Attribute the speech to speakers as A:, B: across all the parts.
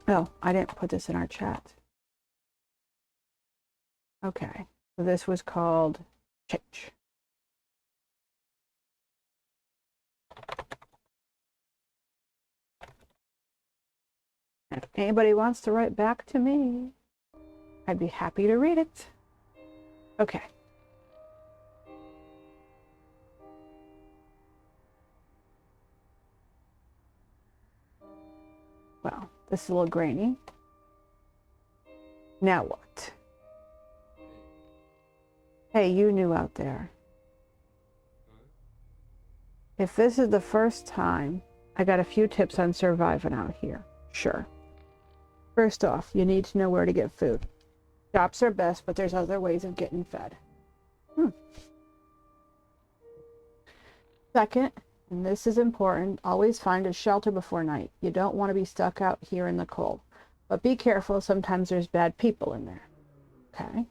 A: Oh, I didn't put this in our chat. Okay, so this was called Change. If anybody wants to write back to me, I'd be happy to read it. Okay. Well, this is a little grainy. Now what? Hey, you new out there. If this is the first time, I got a few tips on surviving out here. Sure. First off, you need to know where to get food. Shops are best, but there's other ways of getting fed. Second, and this is important, always find a shelter before night. You don't want to be stuck out here in the cold. But be careful, sometimes there's bad people in there. Okay?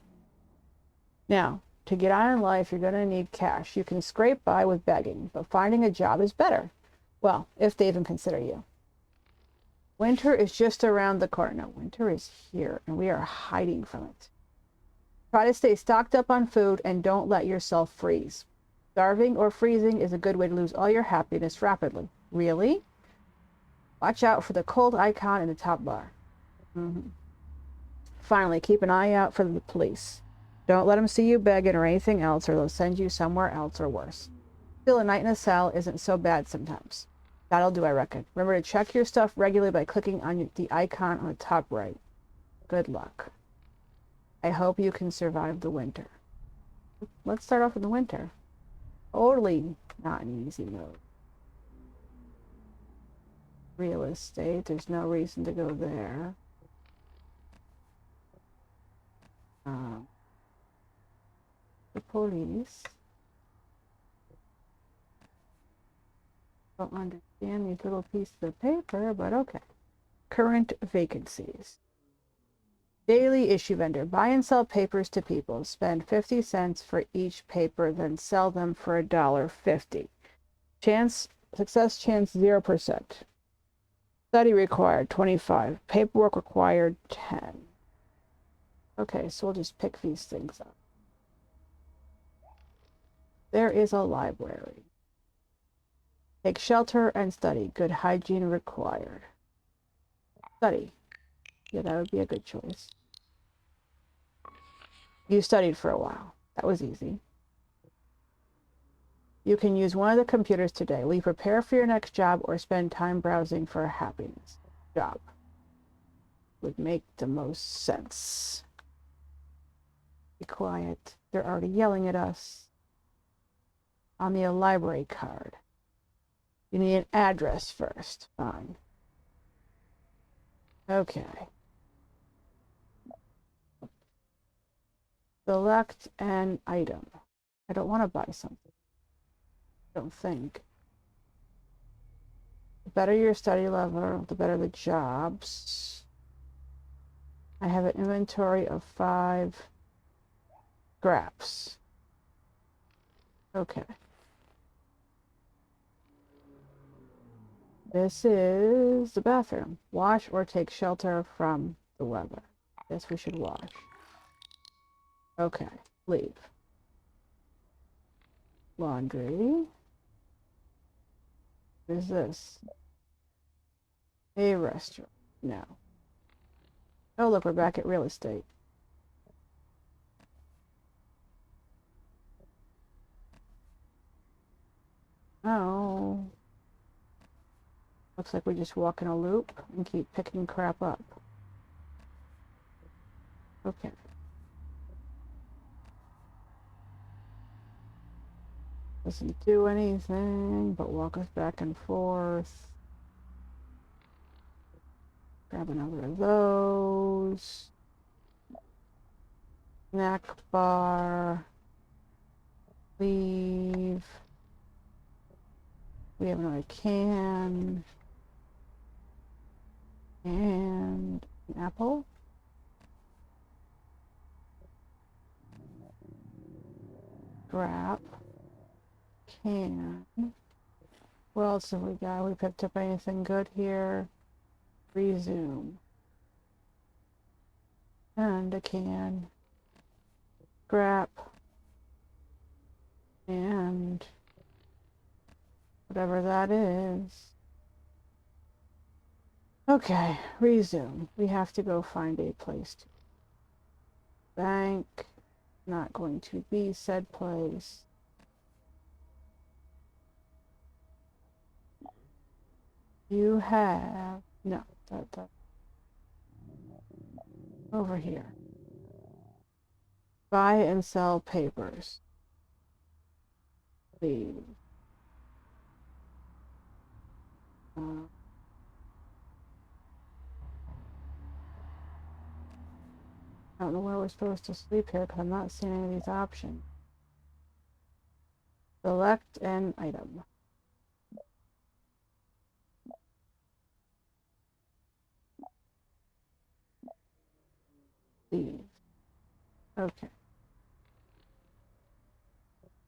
A: Now, to get on in life, you're going to need cash. You can scrape by with begging, but finding a job is better. Well, if they even consider you. Winter is just around the corner. No, winter is here, and we are hiding from it. Try to stay stocked up on food and don't let yourself freeze. Starving or freezing is a good way to lose all your happiness rapidly. Really? Watch out for the cold icon in the top bar. Finally, keep an eye out for the police. Don't let them see you begging or anything else, or they'll send you somewhere else or worse. Still, a night in a cell isn't so bad sometimes. That'll do, I reckon. Remember to check your stuff regularly by clicking on the icon on the top right. Good luck. I hope you can survive the winter. Let's start off with the winter. Totally not an easy mode. Real estate, there's no reason to go there. The police. Don't understand these little pieces of paper, but okay. Current vacancies. Daily issue vendor. Buy and sell papers to people. Spend 50 cents for each paper, then sell them for $1.50. Success chance 0%. Study required 25. Paperwork required 10. Okay, so we'll just pick these things up. There is a library. Take shelter and study. Good hygiene required. Study. Yeah, that would be a good choice. You studied for a while. That was easy. You can use one of the computers today. Will you prepare for your next job or spend time browsing for a happiness job? Would make the most sense. Be quiet. They're already yelling at us. On the library card. You need an address first. Fine. Okay. Select an item. I don't want to buy something. I don't think. The better your study level, the better the jobs. I have an inventory of 5 scraps. Okay. This is the bathroom. Wash or take shelter from the weather. Guess we should wash. Okay, leave. Laundry. What is this? A restaurant. No. Oh, look, we're back at real estate. Oh. Looks like we just walk in a loop and keep picking crap up. Okay. Doesn't do anything but walk us back and forth. Grab another of those. Snack bar. Leave. We have another can. And an apple. Scrap. Can. What else have we got? We picked up anything good here? Resume. and a can, scrap, and whatever that is. Okay, resume. We have to go find a place to. Bank, not going to be said place. You have, no, that over here. Buy and sell papers. Please. I don't know where we're supposed to sleep here because I'm not seeing any of these options. Select an item. Leave. Okay.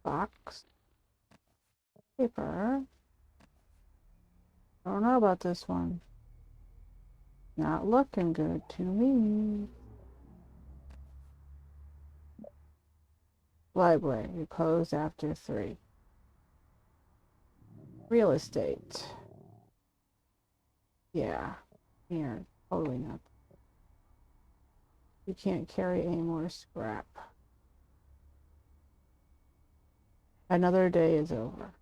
A: Box. Paper. I don't know about this one. Not looking good to me. Library. We close after 3. Real estate. Yeah. Here. Totally not. You can't carry any more scrap. Another day is over.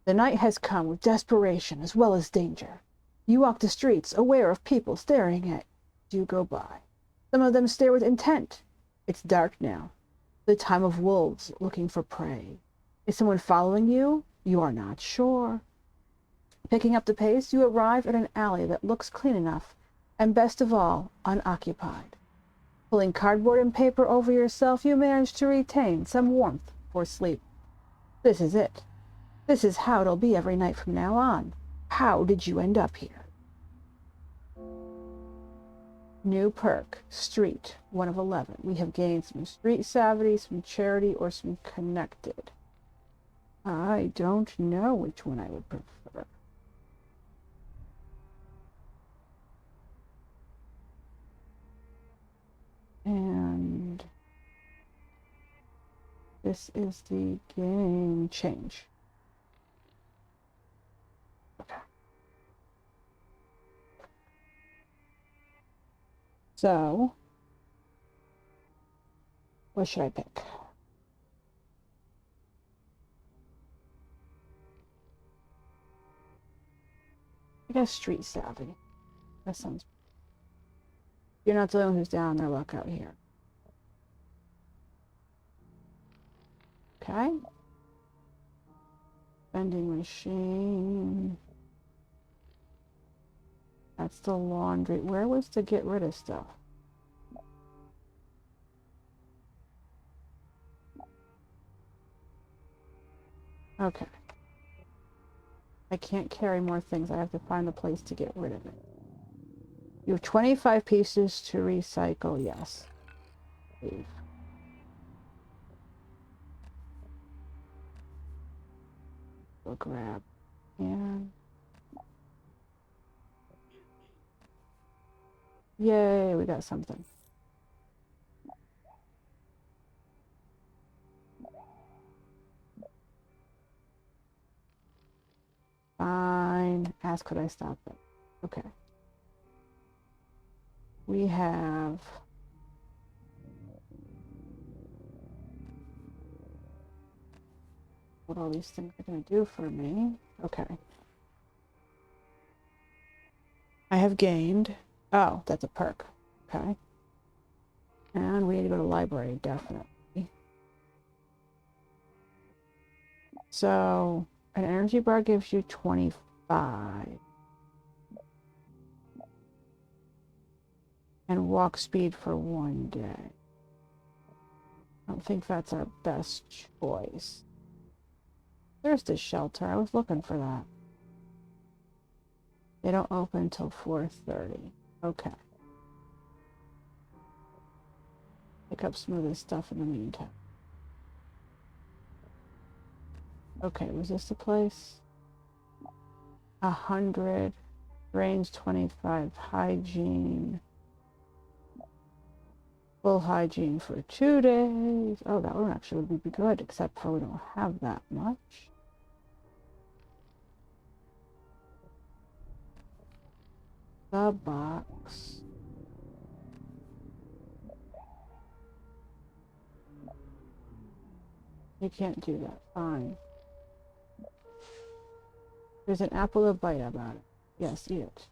A: The night has come with desperation as well as danger. You walk the streets, aware of people staring at you go by. Some of them stare with intent. It's dark now. The time of wolves looking for prey. Is someone following you? You are not sure. Picking up the pace, you arrive at an alley that looks clean enough, and best of all, unoccupied. Pulling cardboard and paper over yourself, you manage to retain some warmth for sleep. This is it. This is how it'll be every night from now on. How did you end up here? New perk, street, 1 of 11. We have gained some street savvy, some charity, or some connected. I don't know which one I would prefer. And this is the game change. Okay. So, what should I pick? I guess street savvy. That sounds. You're not the only one who's down their luck out here. Okay. Vending machine. That's the laundry. Where was to get rid of stuff? Okay. I can't carry more things. I have to find the place to get rid of it. You have 25 pieces to recycle. Yes. Leave. Go grab. And yay, we got something. Fine. Ask could I stop it? Okay. We have what all these things are going to do for me. Okay. I have gained. Oh, that's a perk. Okay. And we need to go to library, definitely. So, an energy bar gives you 25. And walk speed for 1 day. I don't think that's our best choice. There's the shelter. I was looking for that. They don't open until 4:30. Okay. Pick up some of this stuff in the meantime. Okay, was this the place? 100. Range 25. Hygiene. Full hygiene for 2 days. Oh, that one actually would be good, except for we don't have that much. The box. You can't do that. Fine. There's an apple to bite about it. Yes, eat it.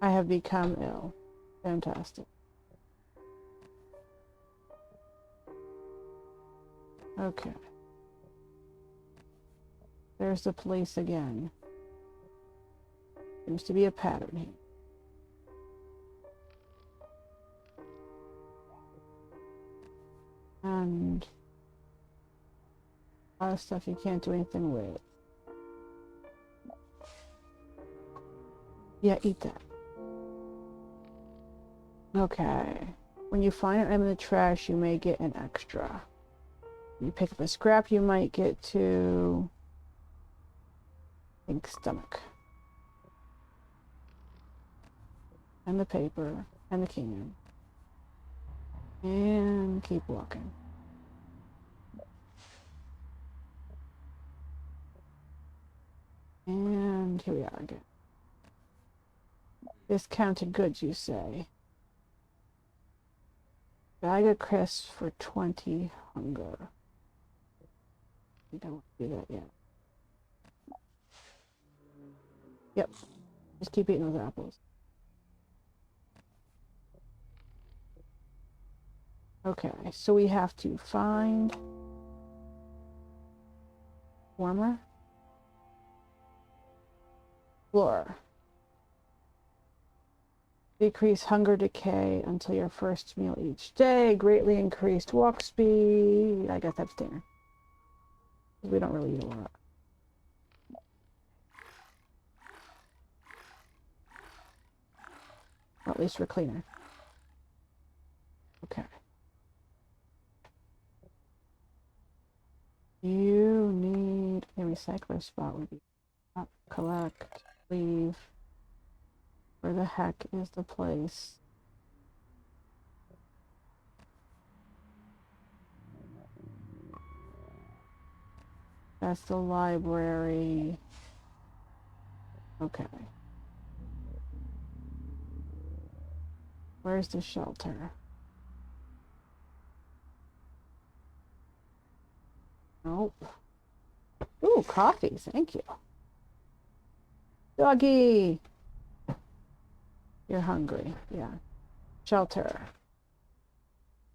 A: I have become ill. Fantastic. Okay. There's the police again. Seems to be a pattern here. And a lot of stuff you can't do anything with. Yeah, eat that. Okay. When you find an item in the trash, you may get an extra. You pick up a scrap, you might get to... I think stomach. And the paper. And the can. And keep walking. And here we are again. Discounted goods, you say. Bag of crisps for 20 hunger. We don't do that yet. Yep. Just keep eating those apples. Okay, so we have to find warmer floor. Decrease hunger decay until your first meal each day. Greatly increased walk speed. I guess that's dinner. We don't really eat a lot. Or at least we're cleaner. Okay. You need a recycler spot would be up, collect, leave. Where the heck is the place? That's the library. Okay. Where's the shelter? Nope. Ooh, coffee. Thank you. Doggy. You're hungry. Yeah. Shelter.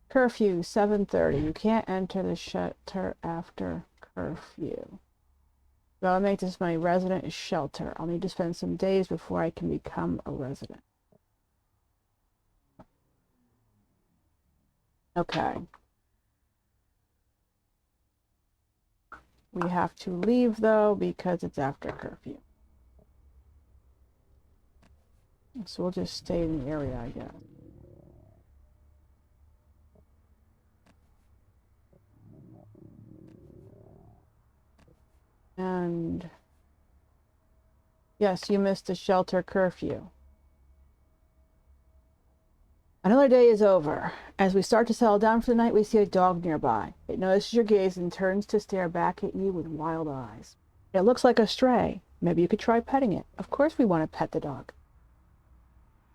A: Curfew, 7:30. You can't enter the shelter after curfew. Well, I'll make this my resident shelter. I'll need to spend some days before I can become a resident. Okay. We have to leave, though, because it's after curfew. So we'll just stay in the area, I guess. And yes, you missed the shelter curfew. Another day is over. As we start to settle down for the night, we see a dog nearby. It notices your gaze and turns to stare back at you with wild eyes. It looks like a stray. Maybe you could try petting it. Of course we want to pet the dog.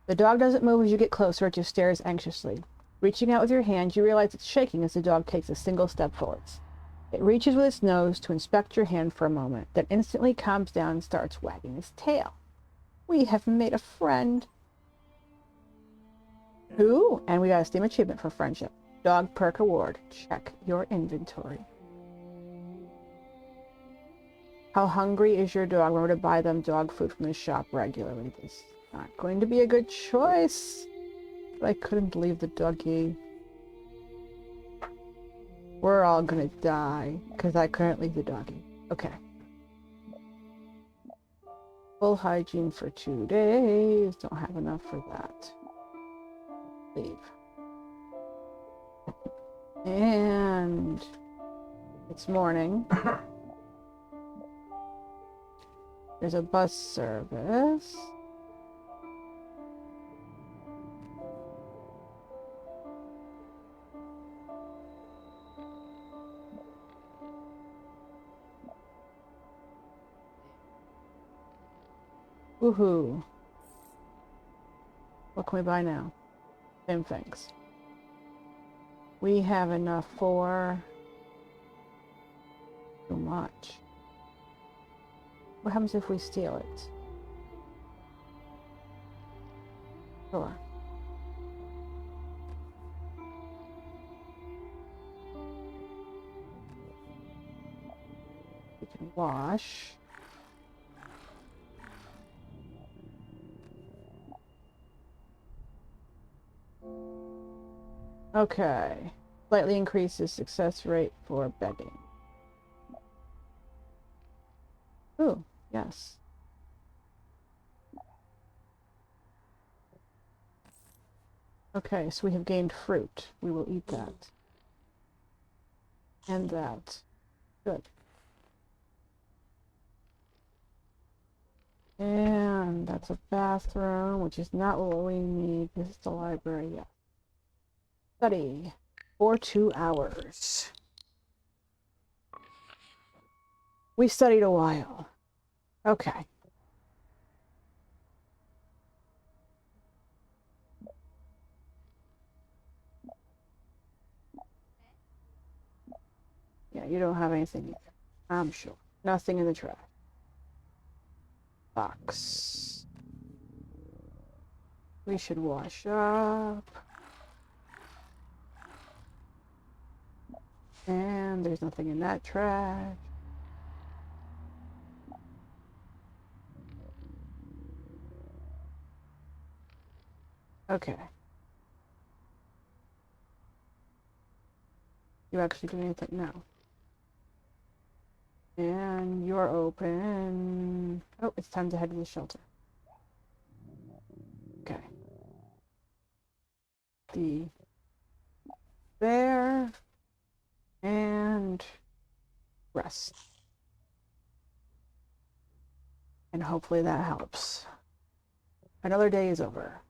A: The dog doesn't move as you get closer. It just stares anxiously. Reaching out with your hand, you realize it's shaking as the dog takes a single step forwards. It reaches with its nose to inspect your hand for a moment, then instantly calms down and starts wagging its tail. We have made a friend. Ooh, and we got a Steam achievement for friendship. Dog perk award. Check your inventory. How hungry is your dog? Remember to buy them dog food from the shop regularly. This is not going to be a good choice. But I couldn't leave the doggy. We're all gonna die because I couldn't leave the doggy. Okay. Full hygiene for 2 days. Don't have enough for that. Leave. And it's morning. There's a bus service. Woohoo. What can we buy now? Same things. We have enough for too much. What happens if we steal it? Sure. We can wash. Okay. Slightly increases success rate for begging. Ooh, yes. Okay, so we have gained fruit. We will eat that. And that. Good. And that's a bathroom, which is not what we need. This is the library, yeah. Study for 2 hours. We studied a while. Okay. Yeah, you don't have anything either. I'm sure. Nothing in the trash. Box. We should wash up. And there's nothing in that trash. Okay. You actually do anything now. And you're open. Oh, it's time to head to the shelter. Okay. The there and rest. And hopefully that helps. Another day is over.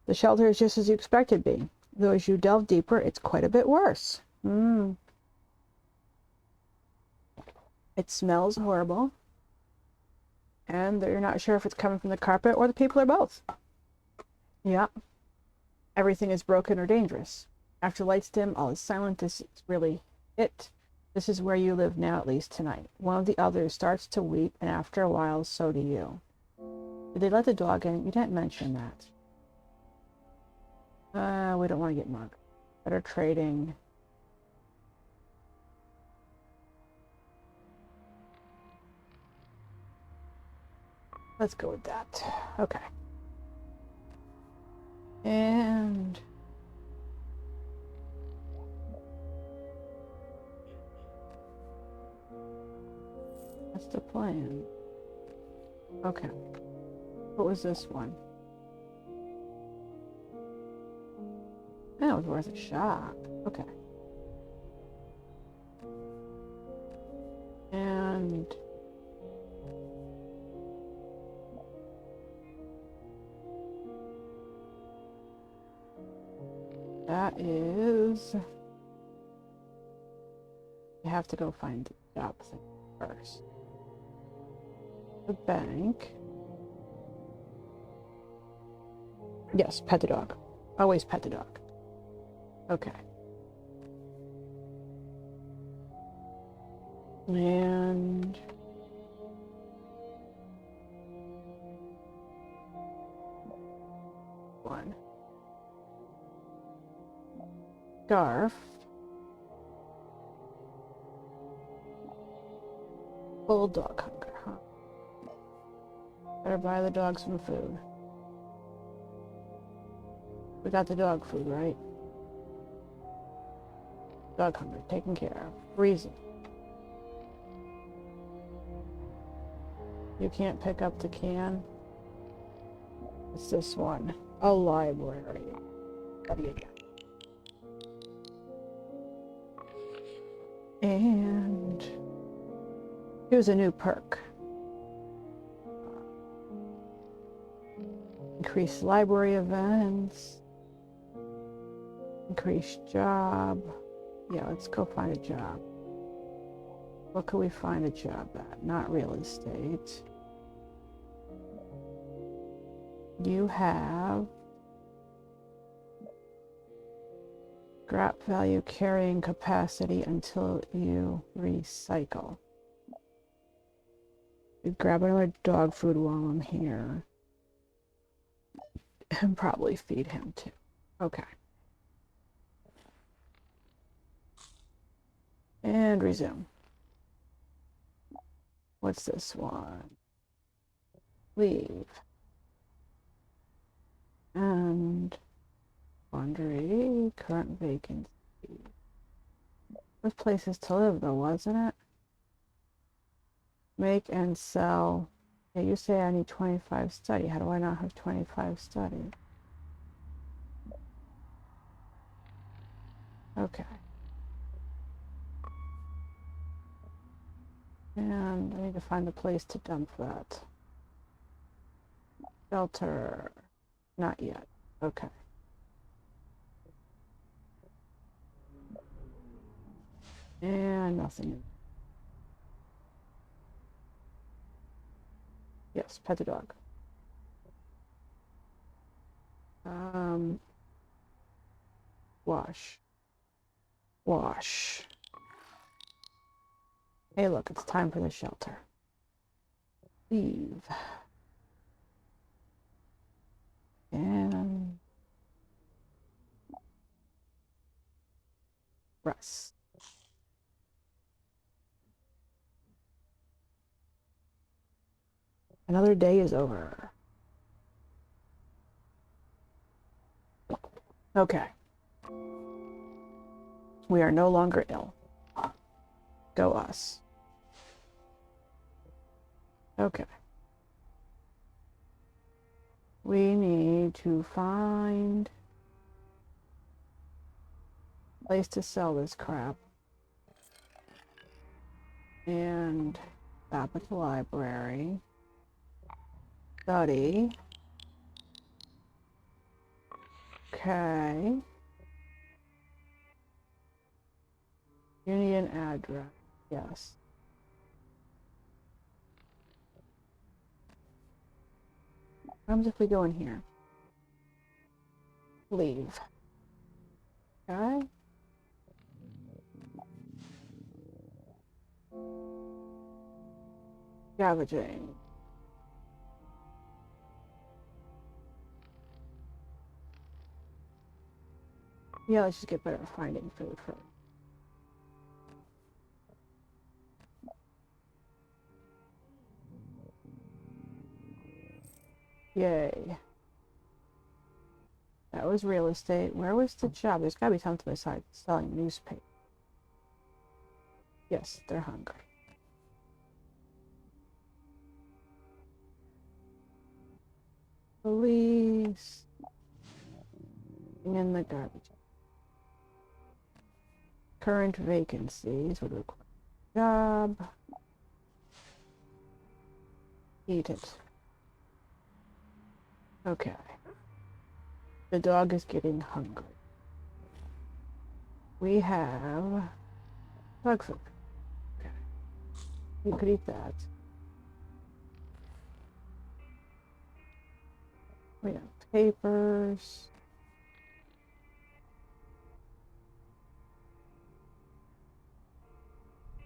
A: The shelter is just as you expected to be. Though as you delve deeper, it's quite a bit worse. It smells horrible. And you're not sure if it's coming from the carpet or the people or both. Yeah. Everything is broken or dangerous. After lights dim, all is silent. This is really it. This is where you live now, at least tonight. One of the others starts to weep, and after a while, so do you. Did they let the dog in? You didn't mention that. We don't want to get mugged. Better trading. Let's go with that. Okay. And that's the plan. Okay. What was this one? That was worth a shot. Okay. And that is... You have to go find the job thing first. The bank. Yes, pet the dog. Always pet the dog. Okay. And one. Scarf. Bulldog hunger, huh? Better buy the dog some food. We got the dog food, right? Dog hunger, taken care of. Reason. You can't pick up the can. It's this one. A library. Study again. And here's a new perk. Increase library events. Increase job. Yeah, let's go find a job. What could we find a job at? Not real estate. You have scrap value carrying capacity until you recycle. You grab another dog food while I'm here. And probably feed him too. Okay. And resume. What's this one? Leave. And laundry, current vacancy. There's places to live though, wasn't it? Make and sell. Yeah, you say I need 25 study. How do I not have 25 study? Okay. And I need to find a place to dump that. Shelter. Not yet. Okay. And nothing. Yes, pet the dog. Wash. Wash. Hey, look, it's time for the shelter. Leave. And rest. Another day is over. Okay. We are no longer ill. Go us. Okay. We need to find a place to sell this crap. And stop at the library. Study. Okay. You need an address. Yes. What happens if we go in here? Leave. Okay. Scavenging. Yeah, let's just get better at finding food first. Yay. That was real estate. Where was the job? There's gotta be something besides selling newspaper. Yes, they're hungry. Police. In the garbage. Current vacancies would require a job. Eat it. Okay. The dog is getting hungry. We have dog food. Okay. You could eat that. We have papers.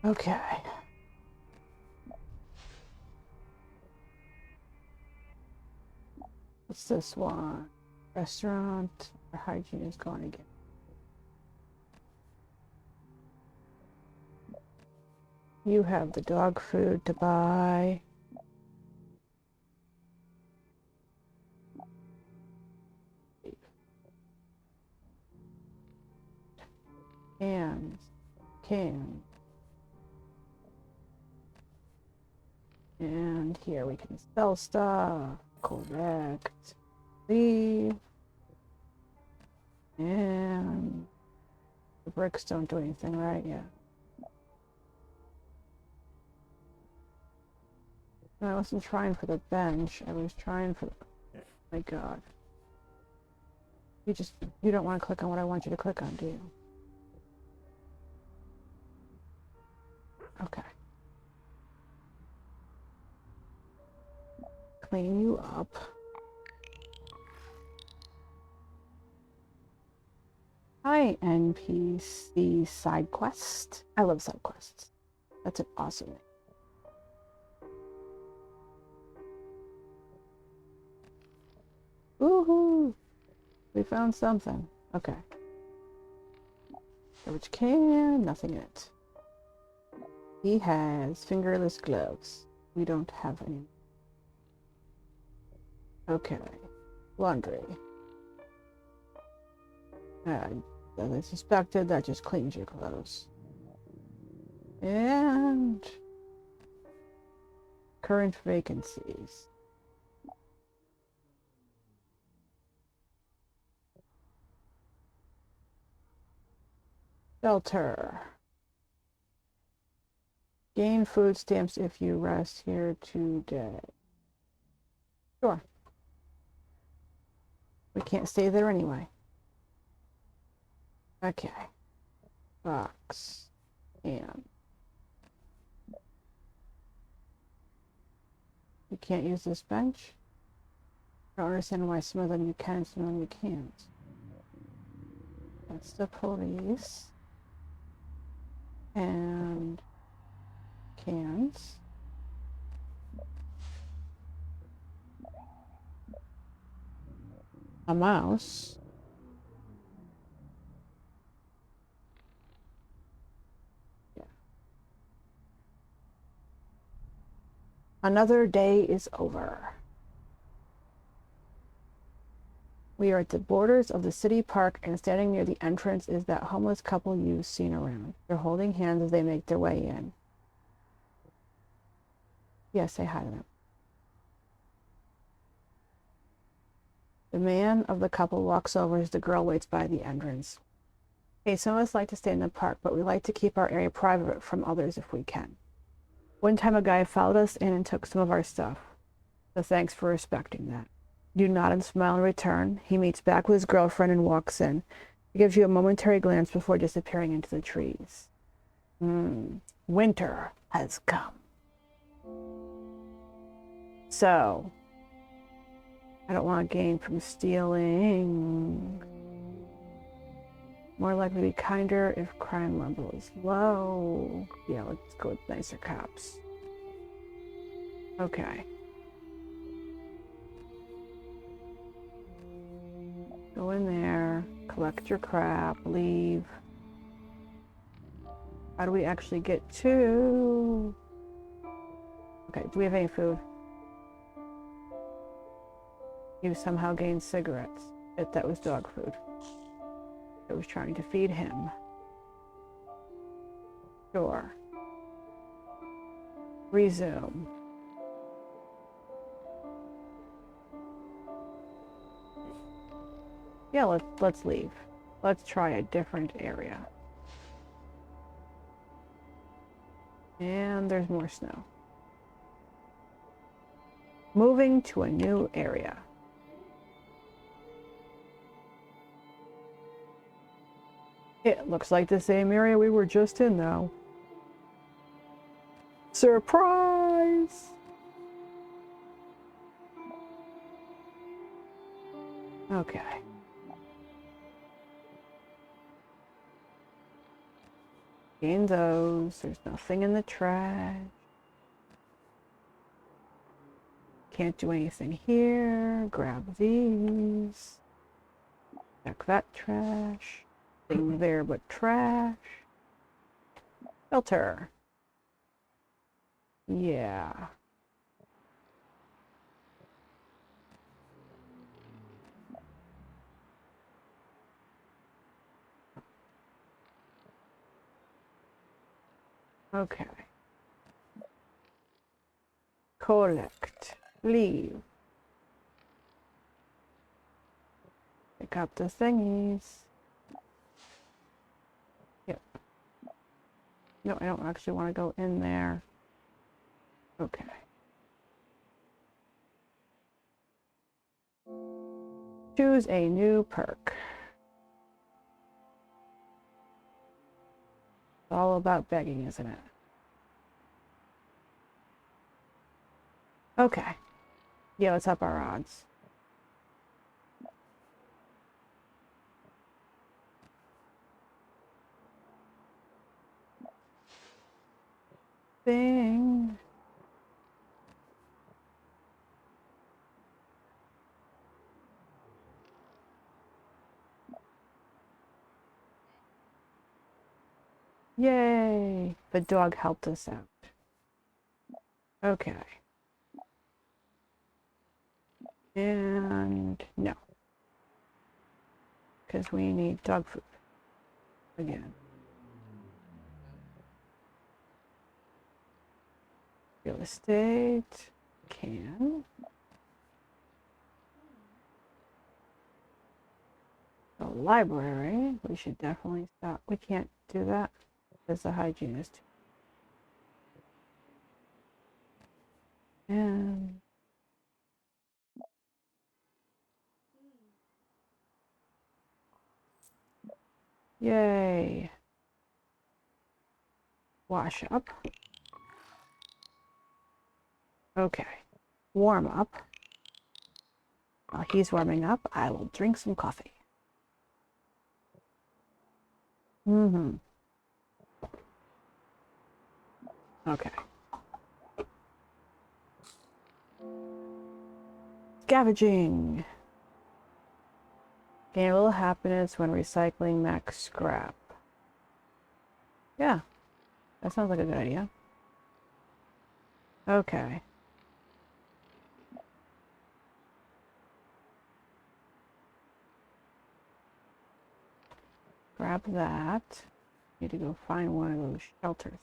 A: Okay. What's this one? Restaurant. Our hygiene is going again. You have the dog food to buy. And can. And here we can sell stuff. Correct. Leave. And the bricks don't do anything, right? Yeah. No, I wasn't trying for the bench. I was trying for the... My God. You don't want to click on what I want you to click on, do you? Okay. Clean you up. Okay, NPC side quest. I love side quests. That's an awesome name. Woohoo! We found something. Okay. Garbage can, nothing in it. He has fingerless gloves. We don't have any. Okay. Laundry. As I suspected, that just cleans your clothes. And current vacancies. Shelter. Gain food stamps if you rest here today. Sure. We can't stay there anyway. Okay. Box. And you can't use this bench? I don't understand why some of them you can, some of them you can't. That's the police. And cans. A mouse. Yeah. Another day is over. We are at the borders of the city park, and standing near the entrance is that homeless couple you've seen around. They're holding hands as they make their way in. Yeah, say hi to them. The man of the couple walks over as the girl waits by the entrance. Hey, some of us like to stay in the park, but we like to keep our area private from others if we can. One time a guy followed us in and took some of our stuff. So thanks for respecting that. You nod and smile in return. He meets back with his girlfriend and walks in. He gives you a momentary glance before disappearing into the trees. Winter has come. So, I don't want to gain from stealing. More likely to be kinder if crime level is low. Yeah, let's go with nicer cops. Okay. Go in there, collect your crap, leave. How do we actually get to... Okay, do we have any food? You somehow gained cigarettes. That was dog food. I was trying to feed him. Sure. Resume. Yeah, let's leave. Let's try a different area. And there's more snow. Moving to a new area. It looks like the same area we were just in, though. Surprise! Okay. Gain those. There's nothing in the trash. Can't do anything here. Grab these. Check that trash. Nothing there but trash. Filter. Yeah. Okay. Collect. Leave. Pick up the thingies. Yep. No, I don't actually want to go in there. Okay. Choose a new perk. It's all about begging, isn't it? Okay. Yeah, let's up our odds. thing. Yay! The dog helped us out. Okay. And no. Because we need dog food. Again. Real estate. Can. The library. We should definitely stop. We can't do that because the hygienist. And yay. Wash up. Okay. Warm up. While he's warming up, I will drink some coffee. Mm-hmm. Okay. Scavenging. Gain a little happiness when recycling max scrap. Yeah, that sounds like a good idea. Okay. Grab that. Need to go find one of those shelters.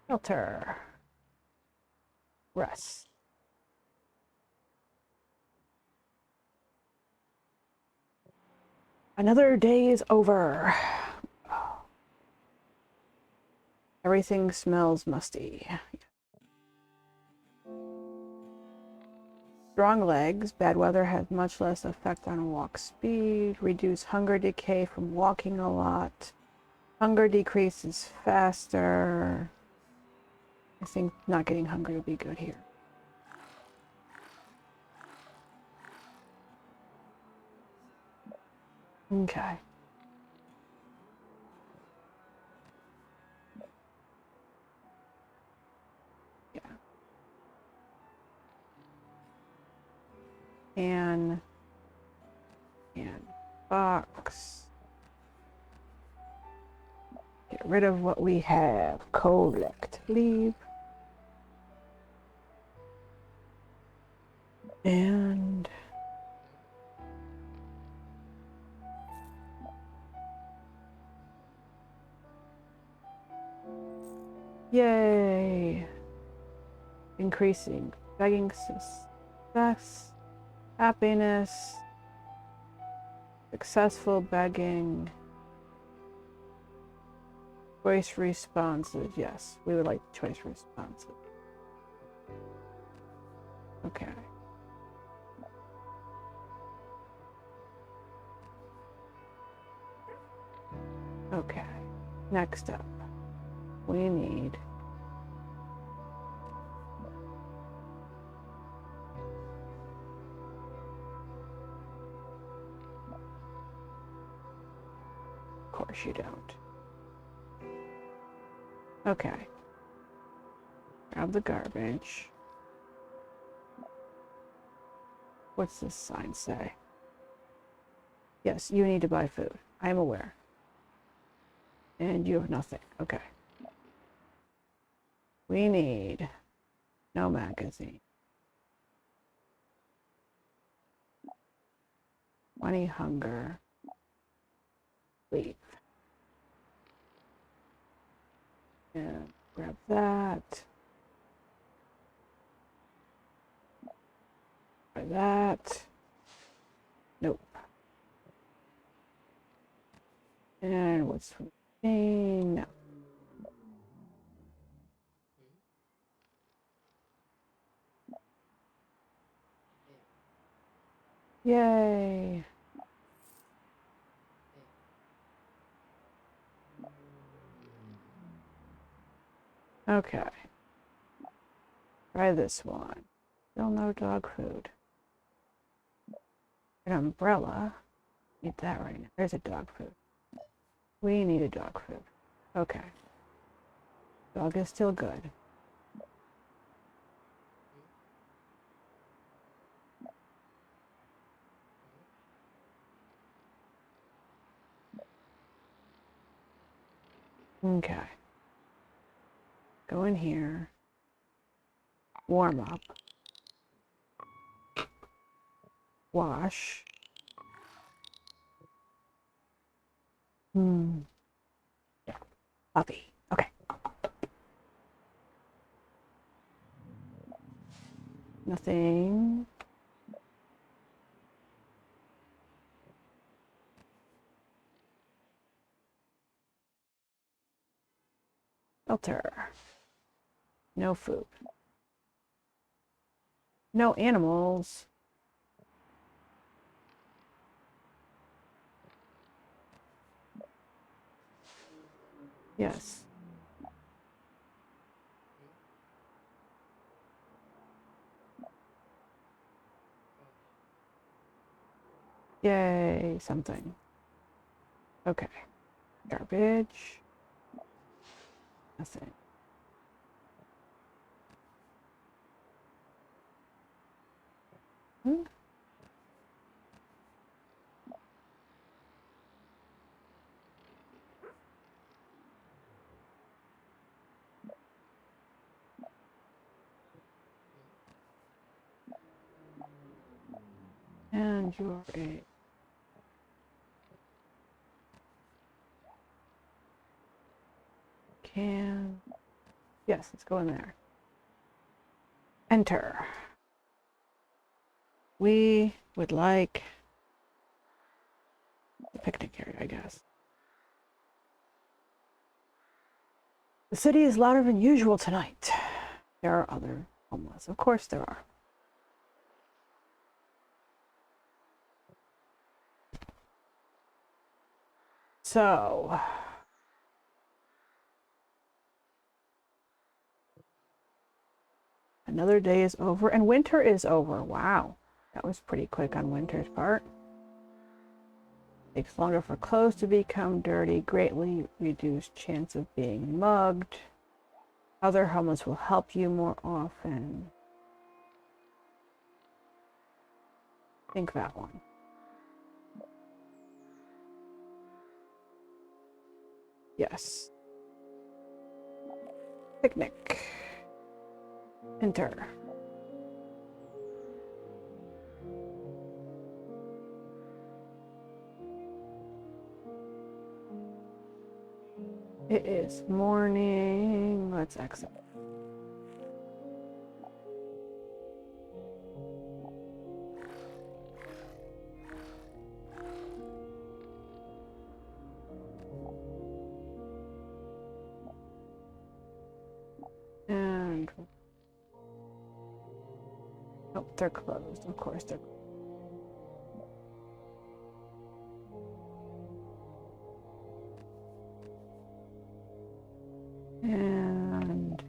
A: Shelter. Rest. Another day is over. Everything smells musty. Strong legs. Bad weather has much less effect on walk speed. Reduce hunger decay from walking a lot. Hunger decreases faster. I think not getting hungry would be good here. Okay. Yeah. And box. Get rid of what we have. Collect. Leave. And yay. Increasing begging success, happiness, successful begging, choice responses. Yes, we would like choice responses. Okay. Okay. Next up, we need of course you don't. Okay. Grab the garbage. What's this sign say? Yes, you need to buy food. I am aware. And you have nothing. Okay. We need no magazine. 20 hunger. Leave. And grab that. Try that. Nope. And what's no. Yay. Okay. Try this one. Still no dog food. An umbrella. Need that right now. There's a dog food. We need a dog food. Okay. Dog is still good. Okay. Go in here. Warm up. Wash. Puppy. Okay. Nothing. Shelter. No food. No animals. Yes. Yay, something. Okay. Garbage. Nothing. Hmm? And you're a can. Yes, let's go in there. Enter. We would like a picnic area, I guess. The city is louder than usual tonight. There are other homeless. Of course there are. So, another day is over and winter is over. Wow, that was pretty quick on winter's part. Takes longer for clothes to become dirty, greatly reduced chance of being mugged. Other homeless will help you more often. Think that one. Yes. Picnic. Enter. It is morning. Let's exit. And oh, they're closed. Of course they're closed. And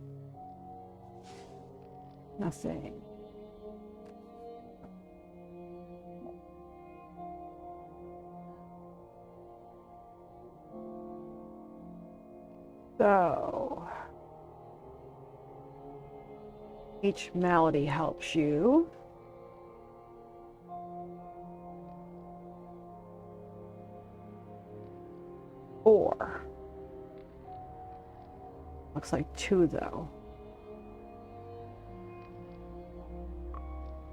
A: nothing. So each malady helps you. Four. Looks like two though.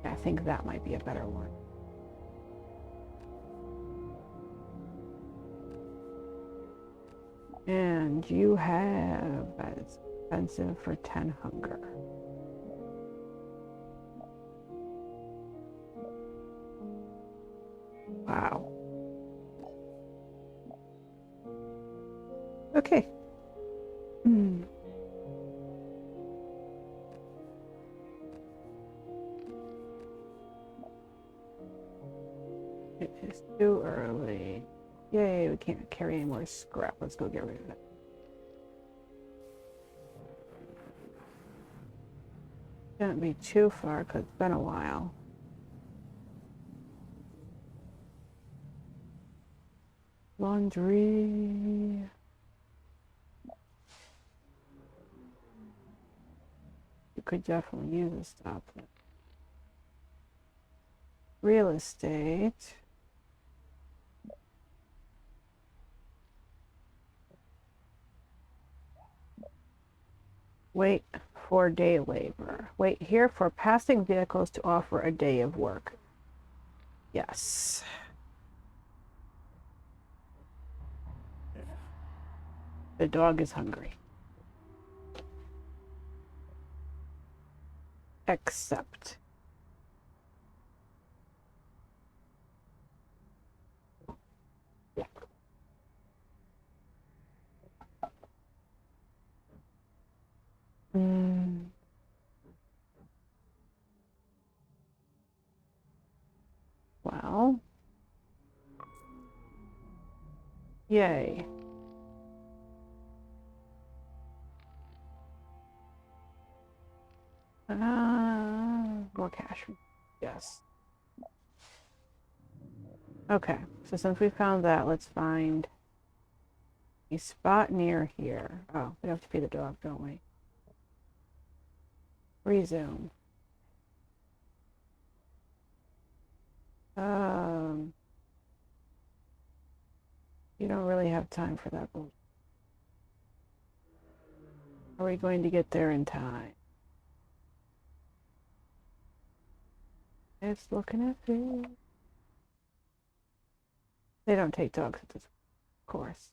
A: I think that might be a better one. And you have, that is expensive for 10 hunger. Wow. Okay. It is too early. Yay, we can't carry any more scrap. Let's go get rid of it. Shouldn't be too far because it's been a while. Laundry. could definitely use a stoplight. Real estate. Wait for day labor. Wait here for passing vehicles to offer a day of work. Yes. The dog is hungry. Accept. Yeah. Well. Yay. More cash. Yes. Okay, so since we found that, let's find a spot near here. Oh, we have to feed the dog, don't we? Resume. You don't really have time for that. Are we going to get there in time? It's looking at food. They don't take dogs at this course.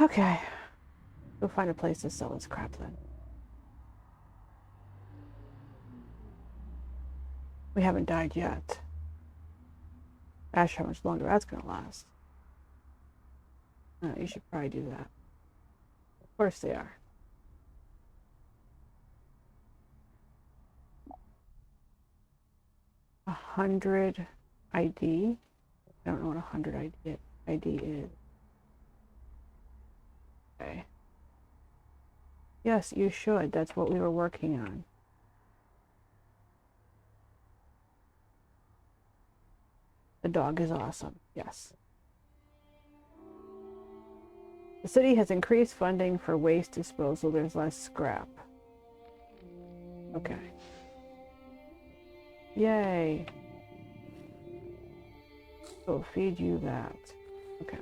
A: Okay. Go find a place to sell this crap then. We haven't died yet. Ash, how much longer that's gonna last. You should probably do that. Of course they are. A 100 ID. I don't know what 100 ID is. Okay. Yes, you should. That's what we were working on. The dog is awesome. Yes. The city has increased funding for waste disposal. There's less scrap. Okay. Yay. We'll feed you that. Okay.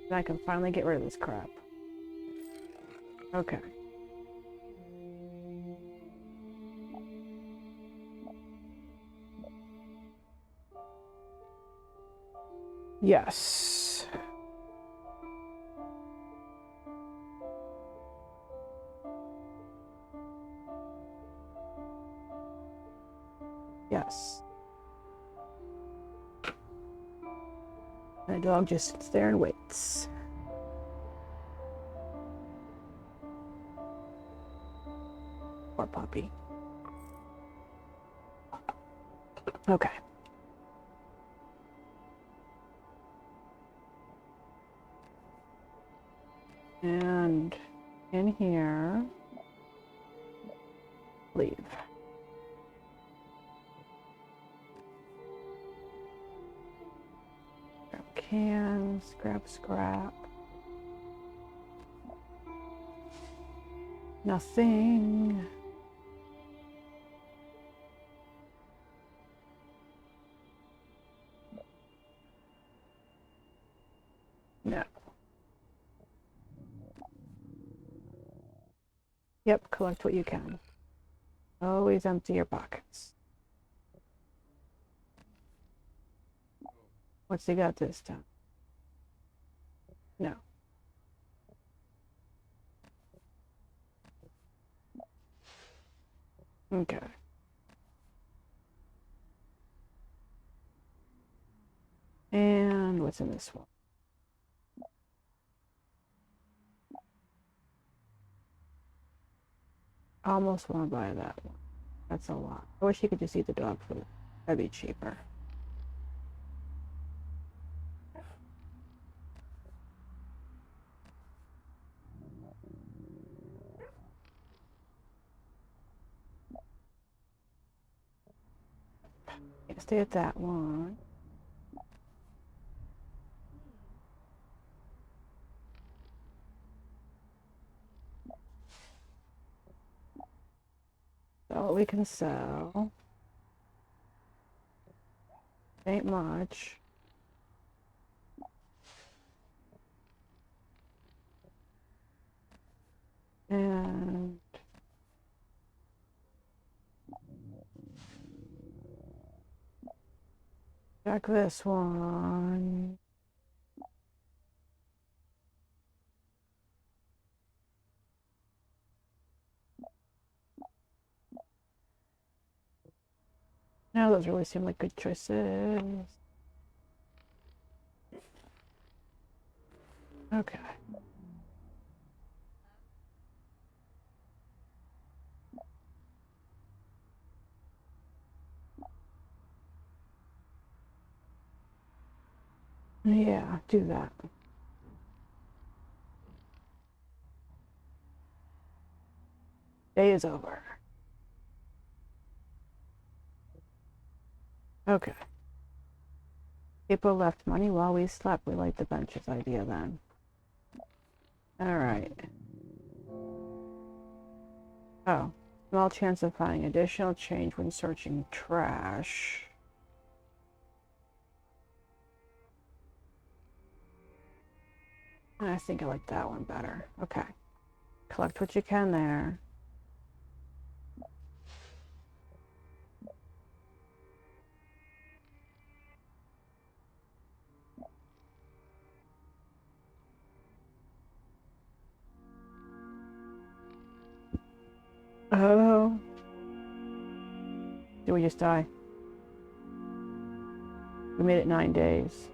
A: Then I can finally get rid of this crap. Okay. Yes. Yes. The dog just sits there and waits. Poor puppy. Okay. And in here, leave. Grab cans, grab scrap. Nothing. No. Yep, collect what you can. Always empty your pockets. What's he got this time? No. Okay. And what's in this one? I almost want to buy that one. That's a lot. I wish you could just eat the dog food. That'd be cheaper. Can't stay at that one. we can sell. Ain't much. And check this one. Now those really seem like good choices. Okay. Yeah, do that. Day is over. Okay. People left money while we slept. We like the benches idea then. All right. Oh, small chance of finding additional change when searching trash. I think I like that one better. Okay. Collect what you can there. Oh. Did we just die? We made it 9 days.